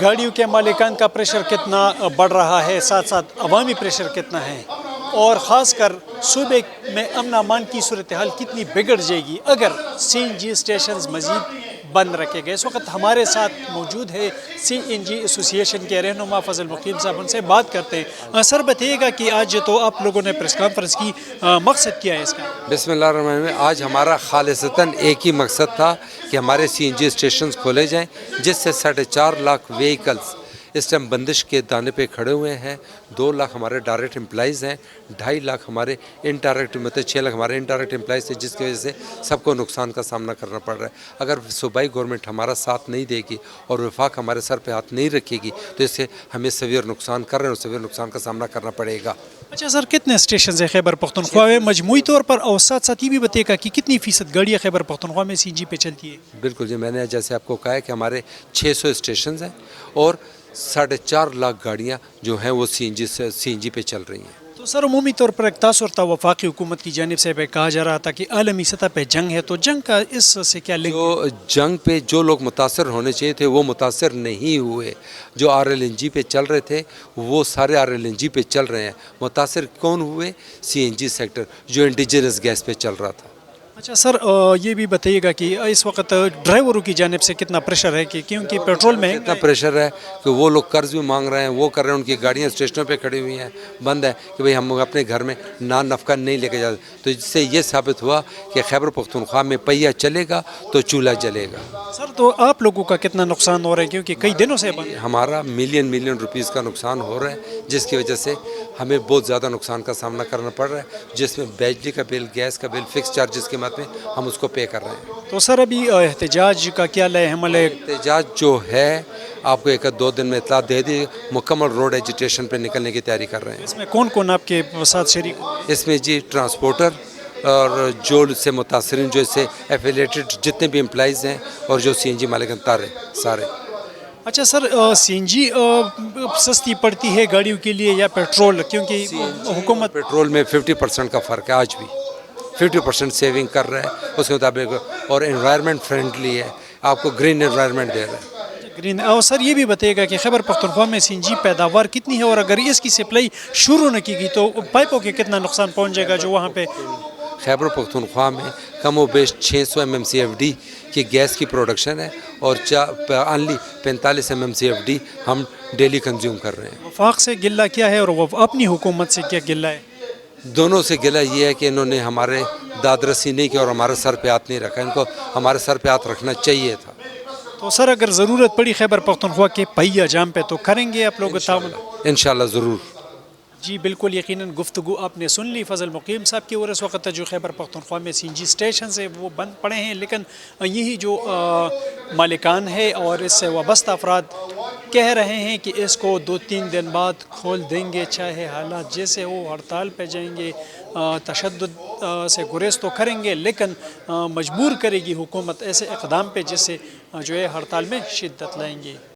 गाड़ियों के मालिकान का प्रेशर कितना बढ़ रहा है, साथ साथ अवामी प्रेशर कितना है और ख़ासकर सूबे में अमन अमान की सूरत हाल कितनी बिगड़ जाएगी अगर CNG स्टेशन मज़ीद बंद रखे गए। इस वक्त हमारे साथ मौजूद है CNG एसोसिएशन के रहनुमा फजल मुकीम साहब, उनसे बात करते हैं। सर बताइएगा कि आज तो आप लोगों ने प्रेस कॉन्फ्रेंस की, मकसद क्या है इसका? बिस्मिल्लाहिर्रहमानिर्रहीम। आज हमारा खालिसतन एक ही मकसद था कि हमारे CNG स्टेशन खोले जाएं, जिससे 4.5 लाख व्हीकल्स इस टाइम बंदिश के दाने पे खड़े हुए हैं। 2 लाख हमारे डायरेक्ट एम्प्लॉइज़ हैं, 2.5 लाख हमारे इनडायरेक्ट, मतलब 6 लाख हमारे इनडायरेक्ट एम्प्लॉइज़ हैं, जिसकी वजह से सबको नुकसान का सामना करना पड़ रहा है। अगर सूबाई गवर्नमेंट हमारा साथ नहीं देगी और वफाक हमारे सर पे हाथ नहीं रखेगी तो इससे हमें सवीर नुकसान कर रहे हैं और सवीर नुकसान का सामना करना पड़ेगा। अच्छा सर, कितने स्टेशन है खैबर पख्तूनख्वा में मजमूई तौर पर, और साथ साथ ये भी बताइएगा कि कितनी फ़ीसद गाड़ियाँ खैबर पख्तूनख्वा में CNG पे चलती है? बिल्कुल जी, मैंने जैसे आपको कहा है कि हमारे 600 स्टेशन हैं और 4.5 लाख गाड़ियाँ जो हैं वो CNG पे चल रही हैं। तो सर उमूमी तौर पर एक तासुर था वफाकी हुकूमत की जानिब से कहा जा रहा था कि आलमी सतह पे जंग है, तो जंग का इससे क्या लिंक? जो जंग पे जो लोग मुतासर होने चाहिए थे वो मुतासर नहीं हुए। जो RLNG पे चल रहे थे वो सारे RLNG पे चल रहे हैं। मुतासर कौन हुए? CNG सेक्टर जो इंडिजिनस गैस पे चल रहा था। अच्छा सर, ये भी बताइएगा कि इस वक्त ड्राइवरों की जानिब से कितना प्रेशर है कि क्योंकि पेट्रोल में इतना प्रेशर है कि वो लोग कर्ज भी मांग रहे हैं, वो कर रहे हैं, उनकी गाड़ियाँ स्टेशनों पे खड़ी हुई हैं, बंद है कि भाई हम अपने घर में नान नफका नहीं लेके जाते। तो इससे ये साबित हुआ कि खैबर पख्तूनख्वा में पहिया चलेगा तो चूल्हा जलेगा। सर तो आप लोगों का कितना नुकसान हो रहा है, क्योंकि कई दिनों से बंद है? हमारा मिलियन रुपीस का नुकसान हो रहा है, जिसकी वजह से हमें बहुत ज़्यादा नुकसान का सामना करना पड़ रहा है, जिसमें बिजली का बिल, गैस का बिल, फिक्स चार्जेस के में हम उसको पे कर रहे हैं। तो सर अभी एहतजाज का क्या हमल है? एहतजाज जो है आपको 1-2 दिन में इतला दे दी, मुकम्मल रोड एजिटेशन पे निकलने की तैयारी कर रहे हैं। इसमें कौन कौन आपके साथ शरीक? इसमें जी ट्रांसपोर्टर और जो से मुतासरीन, जो इससे एफिलेटेड जितने भी एम्प्लॉइज़ हैं और जो CNG मालिक तारे सारे। अच्छा सर, CNG सस्ती पड़ती है गाड़ियों के लिए या पेट्रोल? क्योंकि हुकूमत पेट्रोल में 50% का फ़र्क है, आज भी 50% सेविंग कर रहा है उसके मुताबिक, और एनवायरनमेंट फ्रेंडली है, आपको ग्रीन एनवायरनमेंट दे रहा है। ग्रीन। और सर ये भी बताइएगा कि खैबर पख्तूनख्वा में CNG पैदावार कितनी है, और अगर इसकी सप्लाई शुरू न की गई तो पाइपों के कितना नुकसान पहुंच जाएगा जो वहाँ पे? खैबर पख्तूनख्वा में कम व बेश 600 MMCFD की गैस की प्रोडक्शन है और ऑनली 45 MMCFD हम डेली कंज्यूम कर रहे हैं। वफाक से गिला क्या है और वो अपनी हुकूमत से क्या गिला है? दोनों से गिला ये है कि इन्होंने हमारे दादरसी नहीं की और हमारे सर पे हाथ नहीं रखा। इनको हमारे सर पे हाथ रखना चाहिए था। तो सर अगर ज़रूरत पड़ी खैबर पख्तूनख्वा के पहिया जाम पे तो करेंगे आप लोग ताउन? इंशाल्लाह ज़रूर। जी बिल्कुल, यकीनन गुफ्तगू आपने सुन ली फजल मुकीम साहब की। और इस वक्त जो खैबर पख्तूनख्वा में CNG स्टेशन है वो बंद पड़े हैं, लेकिन यही जो मालिकान है और इससे वाबस्ता अफराद कह रहे हैं कि इसको 2-3 दिन बाद खोल देंगे, चाहे हालात जैसे हो। हड़ताल पे जाएंगे, तशद्दुद से गुरेज तो करेंगे, लेकिन मजबूर करेगी हुकूमत ऐसे इक़दाम पे जिससे जो है हड़ताल में शिद्दत लाएंगे।